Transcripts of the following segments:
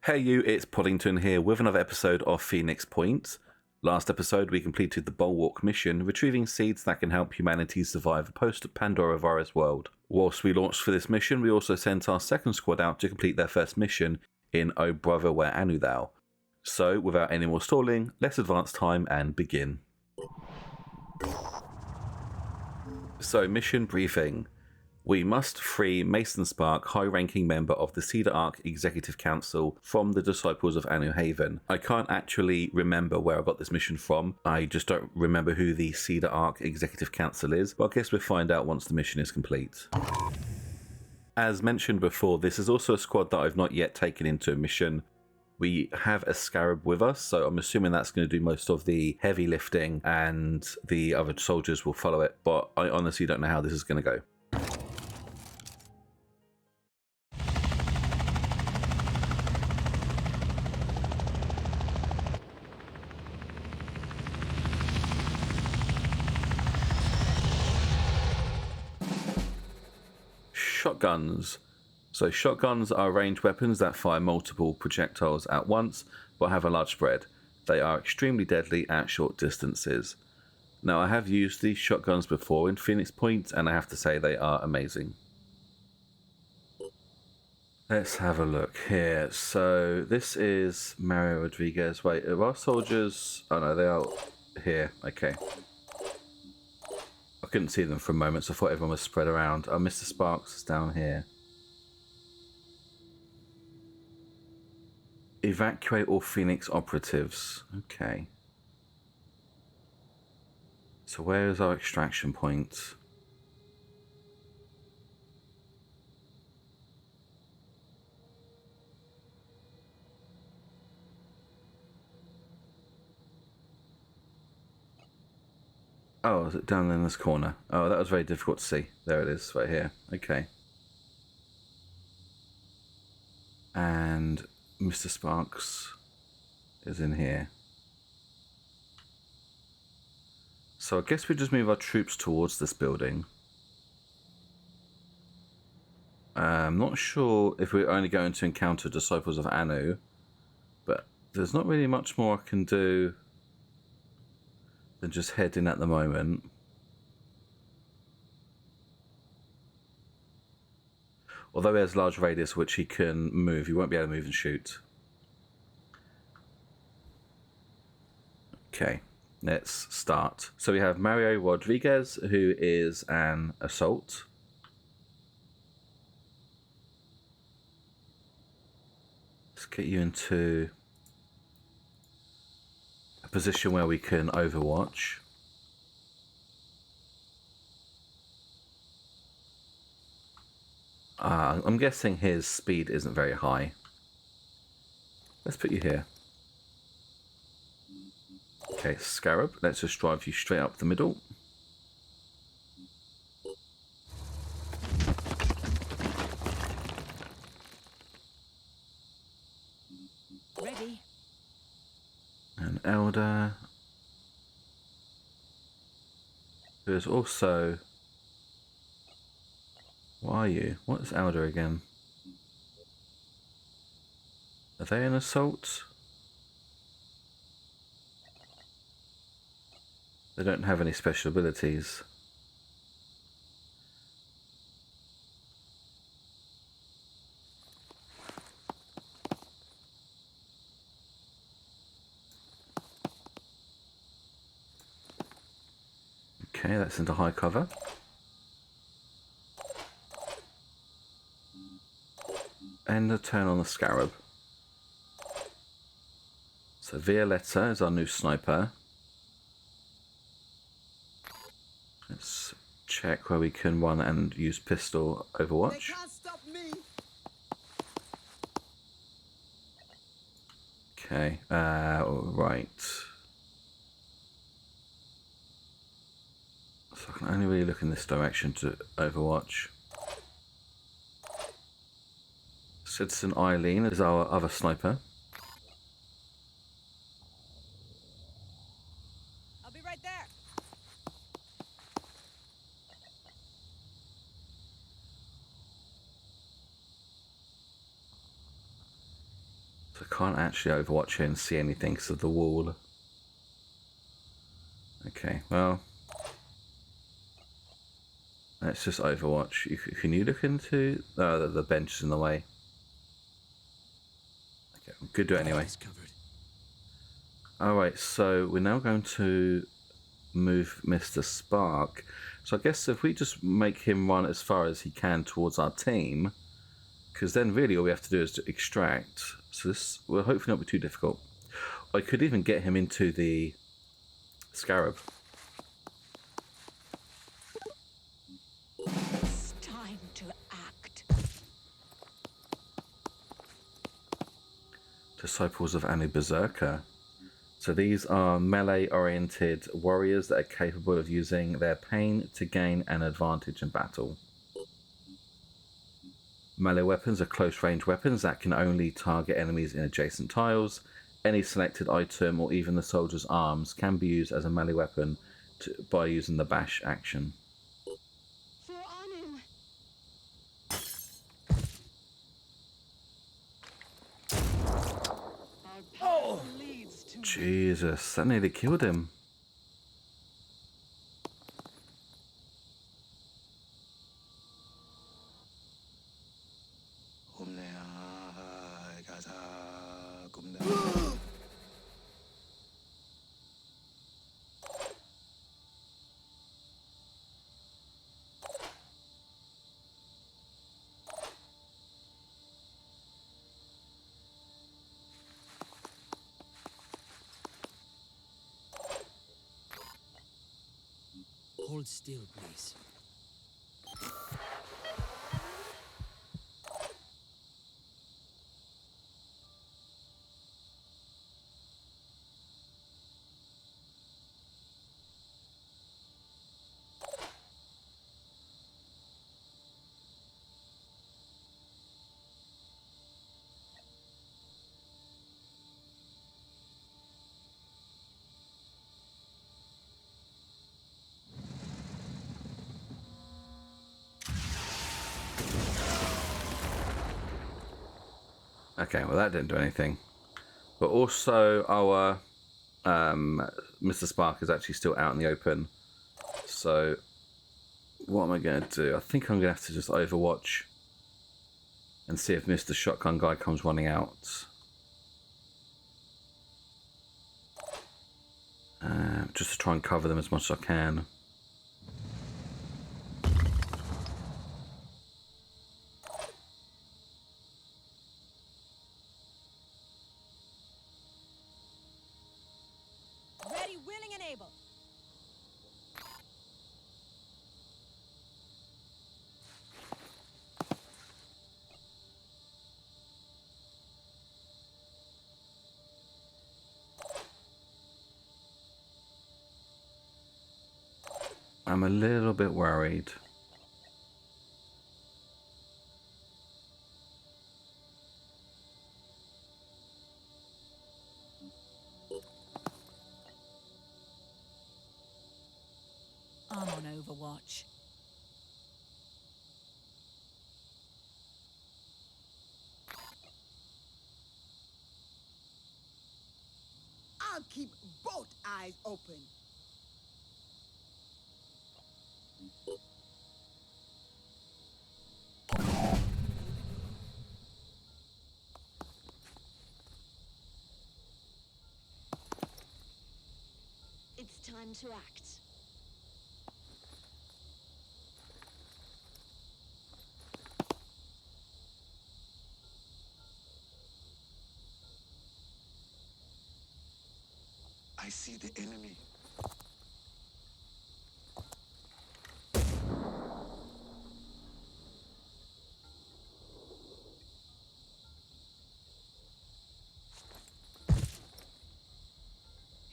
Hey you, it's Poddington here with another episode of Phoenix Point. Last episode we completed the Bulwark mission, retrieving seeds that can help humanity survive a post-Pandora virus world. Whilst we launched for this mission, we also sent our second squad out to complete their first mission in Oh Brother Where Anu Thou. So without any more stalling, let's advance time and begin. So mission briefing. We must free Mason Spark, high-ranking member of the Cedar Ark Executive Council, from the Disciples of Anu Haven. I can't actually remember where I got this mission from. I just don't remember who the Cedar Ark Executive Council is, but I guess we'll find out once the mission is complete. As mentioned before, this is also a squad that I've not yet taken into a mission. We have a Scarab with us, so I'm assuming that's going to do most of the heavy lifting and the other soldiers will follow it, but I honestly don't know how this is going to go. Shotguns. So shotguns are ranged weapons that fire multiple projectiles at once but have a large spread. They are extremely deadly at short distances. Now I have used these shotguns before in Phoenix Point and I have to say they are amazing. Let's have a look here. So this is Mario Rodriguez. Wait, are our soldiers? Oh no, they are here. Okay. I couldn't see them for a moment, so I thought everyone was spread around. Oh, Mr. Sparks is down here. Evacuate all Phoenix operatives. Okay. So where is our extraction point? Oh, is it down in this corner? Oh, that was very difficult to see. There it is, right here. Okay. And Mr. Sparks is in here. So I guess we just move our troops towards this building. I'm not sure if we're only going to encounter Disciples of Anu, but there's not really much more I can do than just head in at the moment. Although he has a large radius which he can move, he won't be able to move and shoot. Okay, let's start. So we have Mario Rodriguez, who is an assault. Let's get you into a position where we can overwatch. I'm guessing his speed isn't very high. Let's put you here. Okay, Scarab, let's just drive you straight up the middle. Ready. An Elder, who is also... What are you? What's Elder again? Are they an assault? They don't have any special abilities. Okay, that's into high cover. End the turn on the Scarab. So Violetta is our new sniper. Let's check where we can run and use pistol Overwatch. They can't stop me. Okay, right. So I can only really look in this direction to Overwatch. Citizen Eileen is our other sniper. I'll be right there. So I can't actually overwatch here and see anything because of the wall. Okay, well, let's just overwatch. Can you look into... Oh, the bench is in the way. Okay, we could do it anyway. Alright, so we're now going to move Mr. Spark. So I guess if we just make him run as far as he can towards our team, because then really all we have to do is to extract. So this will hopefully not be too difficult. I could even get him into the scarab. It's time to act. Disciples of Anu Berserker. So these are melee-oriented warriors that are capable of using their pain to gain an advantage in battle. Melee weapons are close-range weapons that can only target enemies in adjacent tiles. Any selected item or even the soldier's arms can be used as a melee weapon by using the bash action. For Anu. Our path leads to Jesus, that nearly killed him. Hold still, please. Okay, well that didn't do anything. But also our Mr. Spark is actually still out in the open. So what am I going to do? I think I'm going to have to just overwatch and see if Mr. Shotgun Guy comes running out. Just to try and cover them as much as I can. ready, willing, and able. I'm a little bit worried. I'm on Overwatch. I'll keep both eyes open. It's time to act. I see the enemy.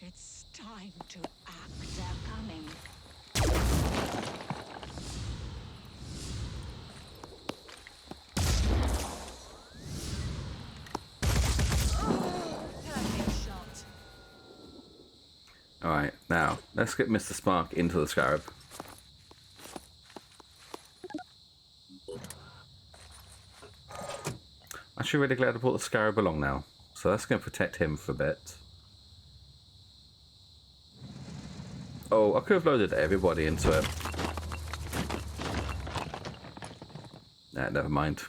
It's time to act. They're coming. Perfect shot. Alright, now, let's get Mr. Spark into the scarab. Actually really glad I brought the scarab along now. So that's going to protect him for a bit. Oh, I could have loaded everybody into it. Nah, never mind.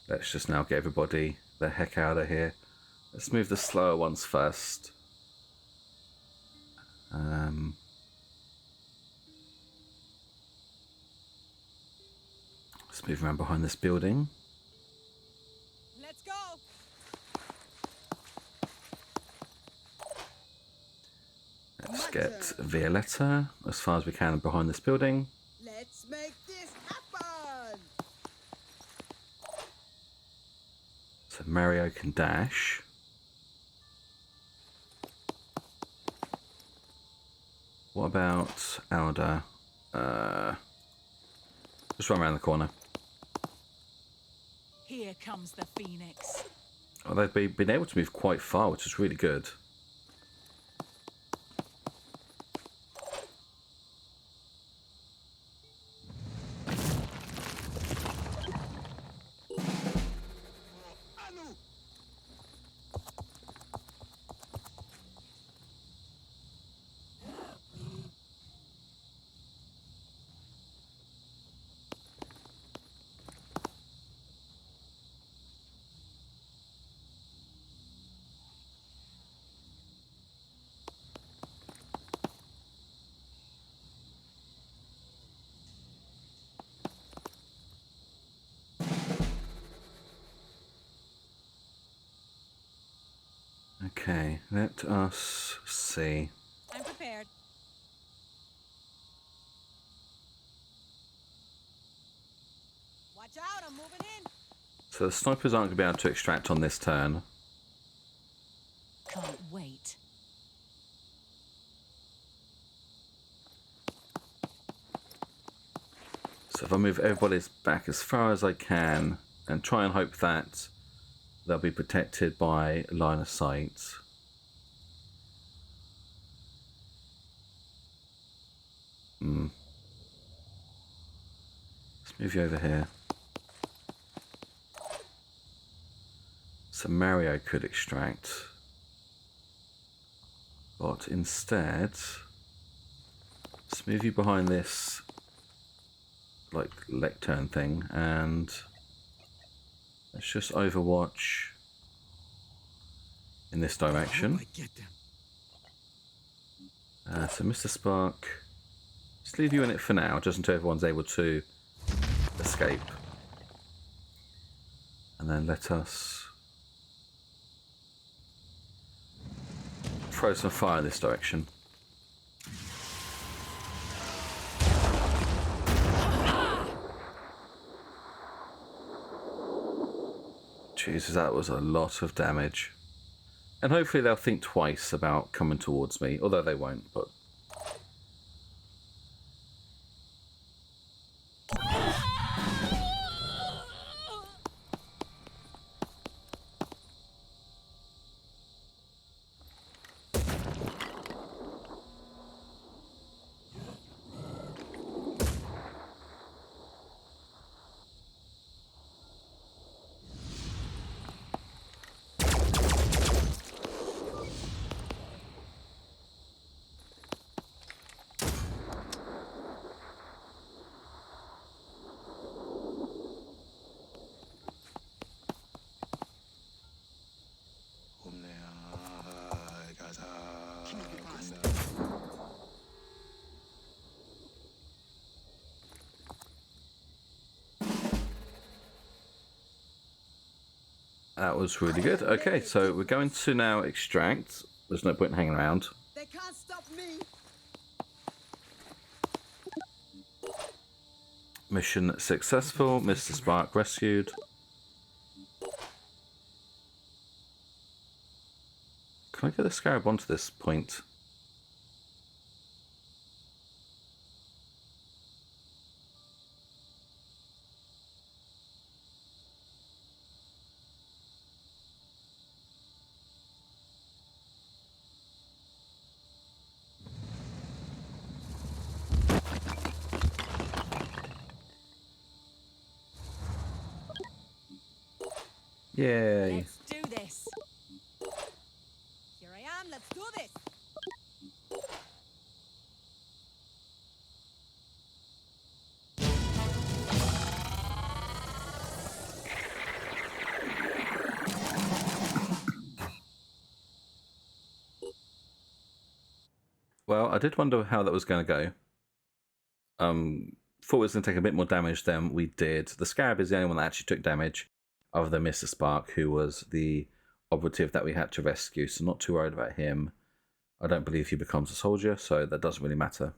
Let's just now get everybody the heck out of here. Let's move the slower ones first. Let's move around behind this building. Let's go. Let's get Violetta as far as we can behind this building. Let's make this happen. So Mario can dash. What about Alda? Just run around the corner. Here comes the Phoenix. Oh, they've been able to move quite far, which is really good. Okay, let us see. I'm prepared. Watch out, I'm moving in. So the snipers aren't going to be able to extract on this turn. Can't wait. So if I move everybody's back as far as I can and try and hope that they'll be protected by line of sight. Let's move you over here. So Mario could extract. But instead, let's move you behind this like lectern thing and let's just overwatch in this direction. I get them. So Mr. Spark, just leave you in it for now, just until everyone's able to escape. And then let us throw some fire in this direction. Jesus, that was a lot of damage. And hopefully they'll think twice about coming towards me, although they won't, but... That was really good. Okay, so we're going to now extract. There's no point in hanging around. They can't stop me. Mission successful. Mr. Spark rescued. Can I get the scarab onto this point? Yay. Let's do do this. Well, I did wonder how that was going to go. Thought it was going to take a bit more damage than we did. The Scarab is the only one that actually took damage, other than Mr. Spark, who was the operative that we had to rescue, so not too worried about him. I don't believe he becomes a soldier, so that doesn't really matter.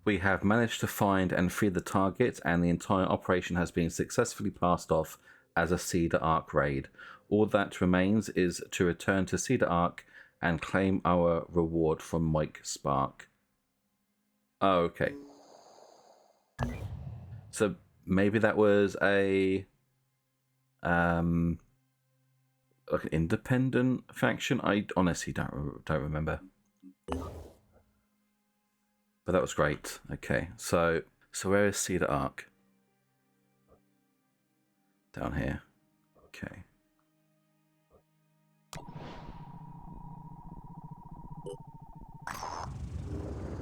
We have managed to find and free the target, and the entire operation has been successfully passed off as a Cedar Arc raid. All that remains is to return to Cedar Arc and claim our reward from Mike Spark. Oh, okay. So maybe that was a like an independent faction. I honestly don't remember. But that was great. Okay, so where is Cedar Arc? Down here. Okay.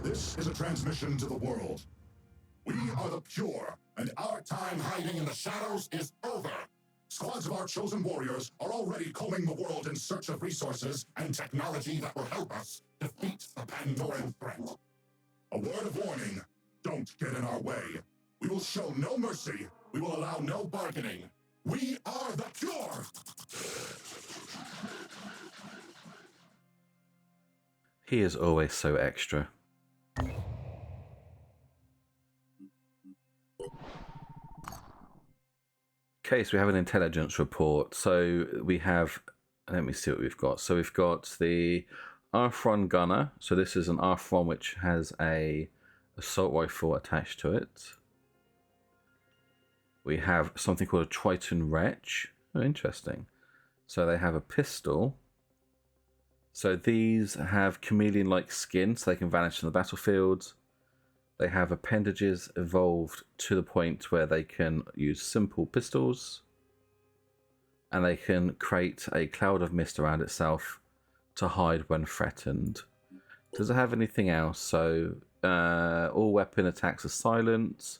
This is a transmission to the world. We are the Pure, and our time hiding in the shadows is over. Squads of our chosen warriors are already combing the world in search of resources and technology that will help us defeat the Pandoran threat. A word of warning, don't get in our way. We will show no mercy. We will allow no bargaining. We are the Pure! He is always so extra. Okay, so we have an intelligence report. So we have, let me see what we've got. So we've got the Arthron Gunner. So this is an Arthron which has a assault rifle attached to it. We have something called a Triton Wretch. Oh, interesting. So they have a pistol. So these have chameleon-like skin, so they can vanish from the battlefield. They have appendages evolved to the point where they can use simple pistols. And they can create a cloud of mist around itself to hide when threatened. Does it have anything else? So all weapon attacks are silent.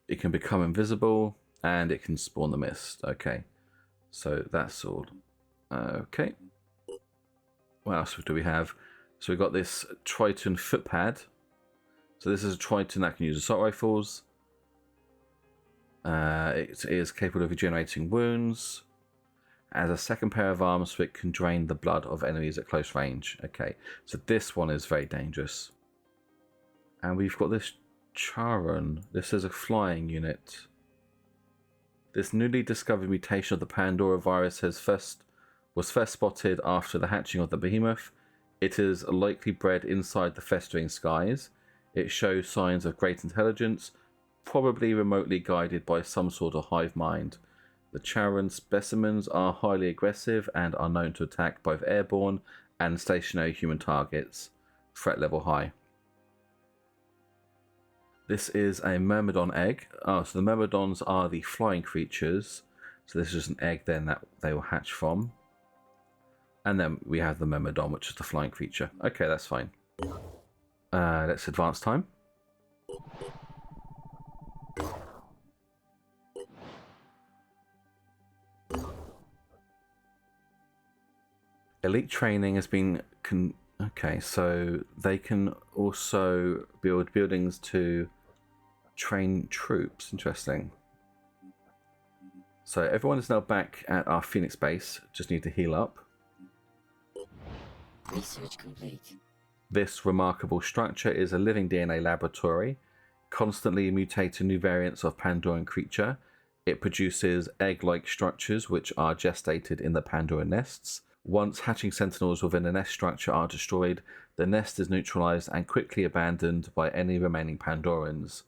It can become invisible. And it can spawn the mist. Okay. So that's all. Okay. What else do we have? So we've got this Triton footpad. So this is a Triton that can use assault rifles. It is capable of regenerating wounds. As a second pair of arms, so it can drain the blood of enemies at close range. Okay, so this one is very dangerous. And we've got this Charon. This is a flying unit. This newly discovered mutation of the Pandora virus was first spotted after the hatching of the behemoth. It is likely bred inside the festering skies. It shows signs of great intelligence, probably remotely guided by some sort of hive mind. The Charon specimens are highly aggressive and are known to attack both airborne and stationary human targets. Threat level high. This is a Myrmidon egg. Oh, so the Myrmidons are the flying creatures. So this is an egg then that they will hatch from. And then we have the Myrmidon, which is the flying creature. Okay, that's fine. Let's advance time. Elite training has been... Okay, so they can also build buildings to train troops. Interesting. So everyone is now back at our Phoenix base. Just need to heal up. Research complete. This remarkable structure is a living DNA laboratory, constantly mutating new variants of Pandoran creature. It produces egg-like structures which are gestated in the Pandora nests. Once hatching sentinels within the nest structure are destroyed, the nest is neutralized and quickly abandoned by any remaining Pandorans.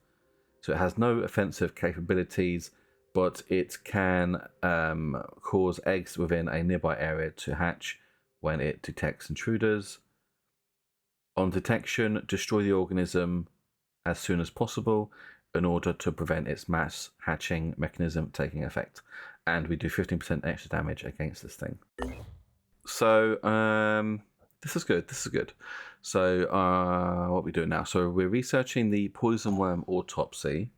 So it has no offensive capabilities, but it can cause eggs within a nearby area to hatch when it detects intruders. On detection, destroy the organism as soon as possible. in order to prevent its mass hatching mechanism taking effect. And we do 15% extra damage against this thing. So, this is good. This is good. So, what are we doing now? So, we're researching the poison worm autopsy,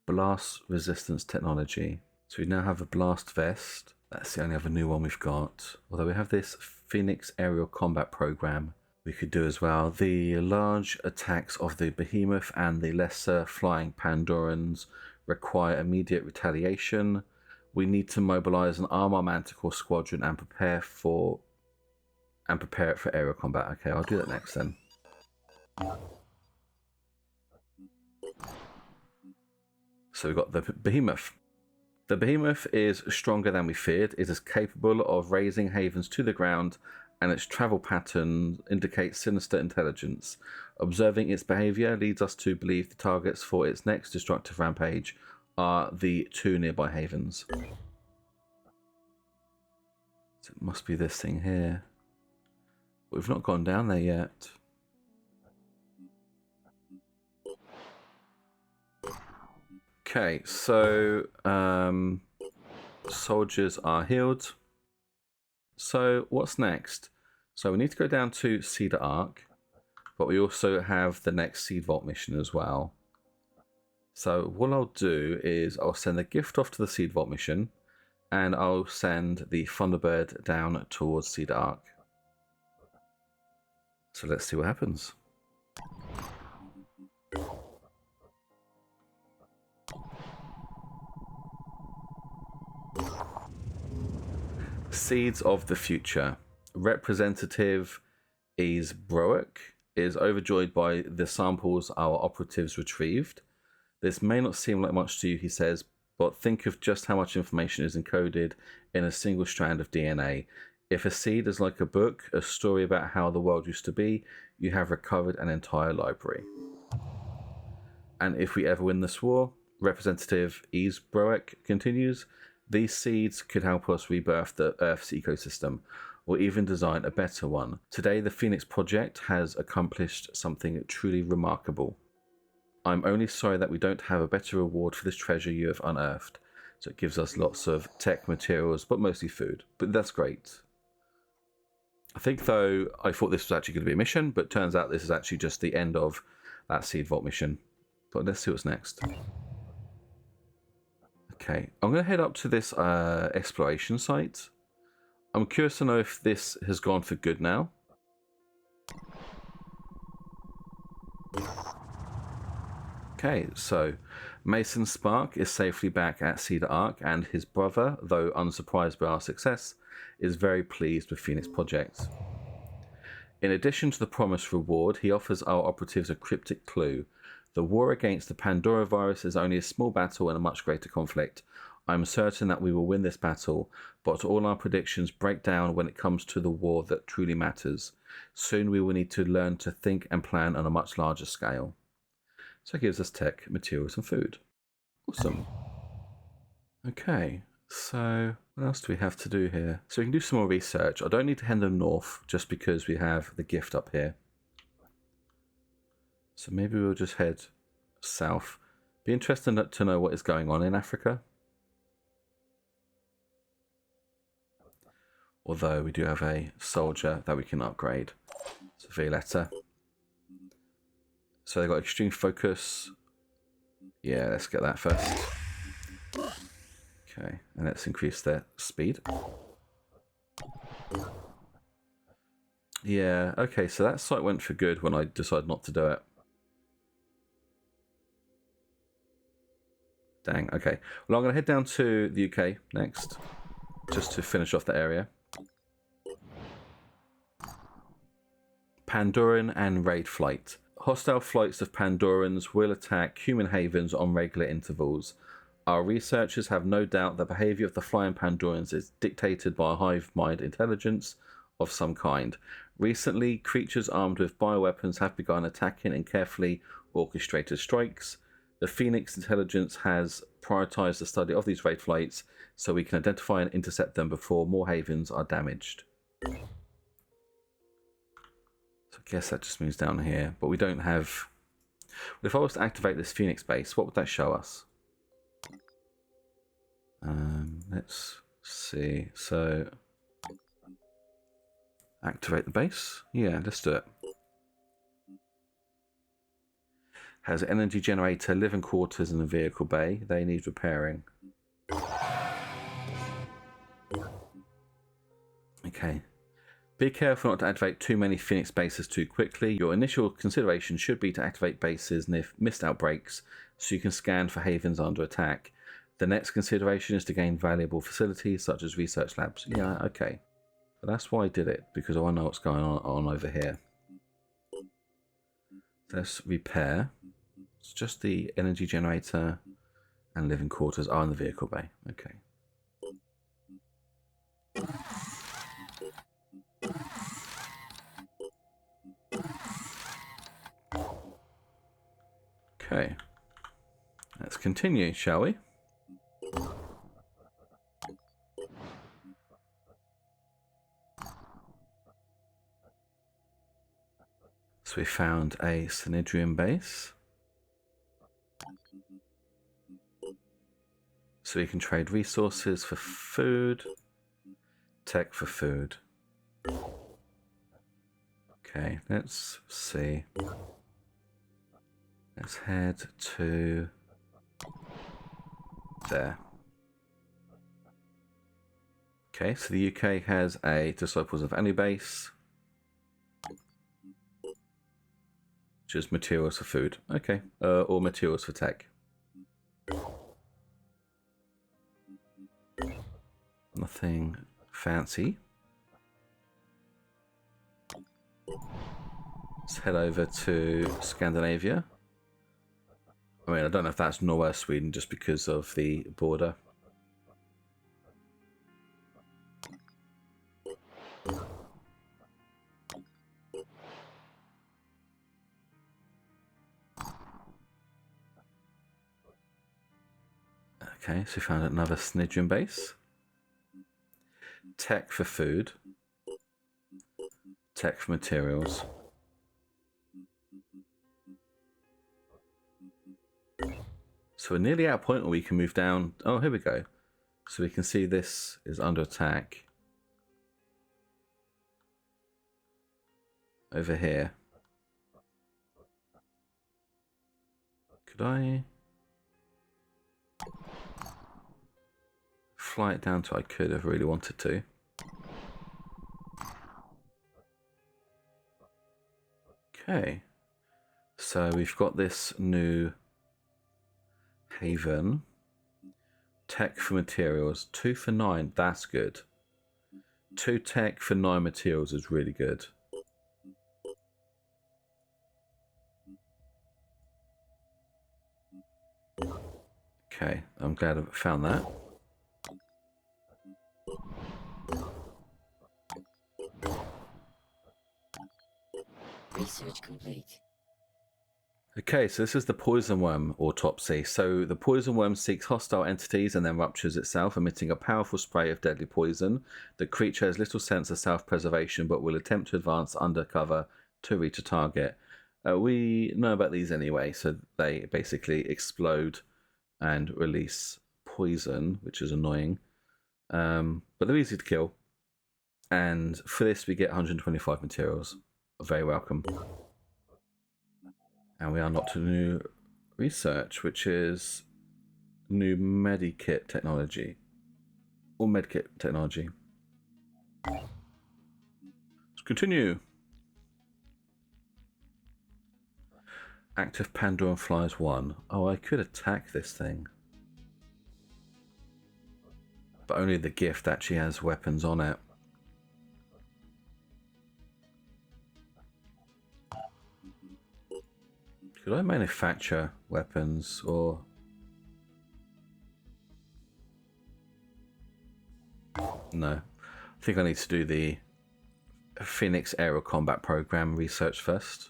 blast resistance technology. So, we now have a blast vest. That's the only other new one we've got. Although we have this Phoenix aerial combat program we could do as well. The large attacks of the behemoth and the lesser flying Pandorans require immediate retaliation. We need to mobilize an armor manticore squadron and prepare it for aerial combat. Okay, I'll do that next then. So we've got the behemoth. The behemoth is stronger than we feared. It is capable of raising havens to the ground, and its travel pattern indicates sinister intelligence. Observing its behavior leads us to believe the targets for its next destructive rampage are the 2 nearby havens. So it must be this thing here. We've not gone down there yet. Okay, so soldiers are healed. So what's next? So we need to go down to Cedar Arc, but we also have the next Seed Vault mission as well. So what I'll do is I'll send the gift off to the Seed Vault mission, and I'll send the Thunderbird down towards Cedar Arc. So let's see what happens. Seeds of the Future. Representative Ease Broick is overjoyed by the samples our operatives retrieved. This may not seem like much to you, he says, but think of just how much information is encoded in a single strand of DNA. If a seed is like a book, a story about how the world used to be, you have recovered an entire library. And if we ever win this war, Representative Ease Broick continues, these seeds could help us rebirth the Earth's ecosystem, or even design a better one. Today, the Phoenix Project has accomplished something truly remarkable. I'm only sorry that we don't have a better reward for this treasure you have unearthed. So it gives us lots of tech materials, but mostly food. But that's great. I think, though, I thought this was actually going to be a mission, but turns out this is actually just the end of that Seed Vault mission. But let's see what's next. Okay, I'm going to head up to this exploration site. I'm curious to know if this has gone for good now. Okay, so Mason Spark is safely back at Cedar Arc, and his brother, though unsurprised by our success, is very pleased with Phoenix Project. In addition to the promised reward, he offers our operatives a cryptic clue. The war against the Pandora virus is only a small battle in a much greater conflict. I'm certain that we will win this battle, but all our predictions break down when it comes to the war that truly matters. Soon we will need to learn to think and plan on a much larger scale. So it gives us tech, materials, and food. Awesome. Okay, so what else do we have to do here? So we can do some more research. I don't need to head them north just because we have the gift up here. So maybe we'll just head south. Be interested to know what is going on in Africa. Although we do have a soldier that we can upgrade. So Violetta. So they've got extreme focus. Yeah, let's get that first. Okay, and let's increase their speed. Yeah, okay, so that site went for good when I decided not to do it. Dang, okay. Well, I'm going to head down to the UK next, just to finish off the area. Pandoran and Raid Flight. Hostile flights of Pandorans will attack human havens on regular intervals. Our researchers have no doubt the behaviour of the flying Pandorans is dictated by a hive mind intelligence of some kind. Recently, creatures armed with bioweapons have begun attacking in carefully orchestrated strikes. The Phoenix intelligence has prioritised the study of these raid flights so we can identify and intercept them before more havens are damaged. So I guess that just moves down here, but we don't have If I was to activate this Phoenix base, what would that show us? Let's see. So, activate the base? Yeah, let's do it. Has an energy generator, living quarters, and a vehicle bay. They need repairing. Okay. Be careful not to activate too many Phoenix bases too quickly. Your initial consideration should be to activate bases near mist outbreaks so you can scan for havens under attack. The next consideration is to gain valuable facilities such as research labs. Yeah, okay. But that's why I did it, because I want to know what's going on over here. Let's repair. It's just the energy generator and living quarters are in the vehicle bay. Okay. Okay. Let's continue, shall we? So we found a Synedrium base. So we can trade resources for food, tech for food. Okay, let's see. Let's head to there. Okay, so the UK has a Disciples of Anu base, which is materials for food. Okay, or materials for tech. Nothing fancy. Let's head over to Scandinavia. I mean, I don't know if that's Norway or Sweden just because of the border. Okay, so we found another Snidrian base. Tech for food. Tech for materials. So we're nearly at a point where we can move down. Oh, here we go. So we can see this is under attack. Over here. Could I fly it down to? I could have really wanted to. Okay. So we've got this new haven. Tech for materials. 2 for 9. That's good. 2 tech for 9 materials is really good. Okay, I'm glad I found that. Research complete. Okay, so this is the poison worm autopsy. So the poison worm seeks hostile entities and then ruptures itself, emitting a powerful spray of deadly poison. The creature has little sense of self-preservation, but will attempt to advance undercover to reach a target. We know about these anyway, so they basically explode and release poison, which is annoying. But they're easy to kill. And for this, we get 125 materials. Very welcome. And we unlocked a new research, which is new medikit technology. Or medkit technology. Let's continue. Active Pandoran Flies 1. Oh, I could attack this thing. But only the gift actually has weapons on it. Could I manufacture weapons or... No. I think I need to do the Phoenix Aerial Combat Program research first.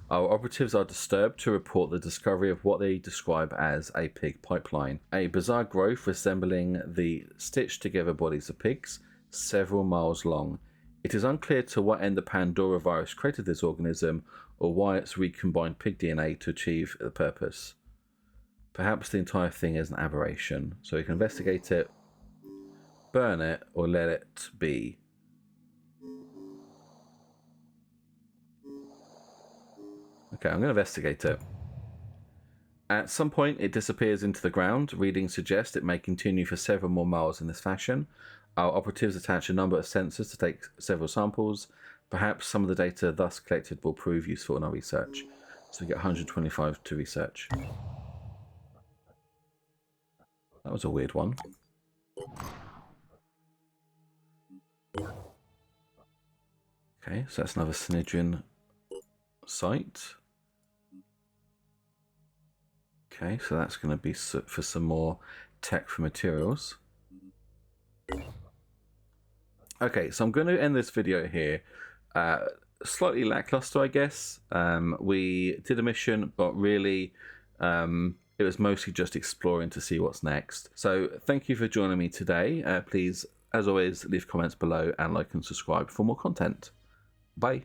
Our operatives are disturbed to report the discovery of what they describe as a pig pipeline. A bizarre growth resembling the stitched together bodies of pigs several miles long. It is unclear to what end the Pandora virus created this organism or why it's recombined pig DNA to achieve the purpose. Perhaps the entire thing is an aberration. So you can investigate it, burn it, or let it be. Okay, I'm going to investigate it. At some point, it disappears into the ground. Readings suggest it may continue for several more miles in this fashion. Our operatives attach a number of sensors to take several samples. Perhaps some of the data thus collected will prove useful in our research. So we get 125 to research. That was a weird one. Okay, so that's another Synedrian site. Okay, so that's going to be for some more tech for materials. Okay, so I'm going to end this video here. Slightly lackluster, I guess. We did a mission, but really it was mostly just exploring to see what's next. So thank you for joining me today. Please, as always, leave comments below and like and subscribe for more content. Bye.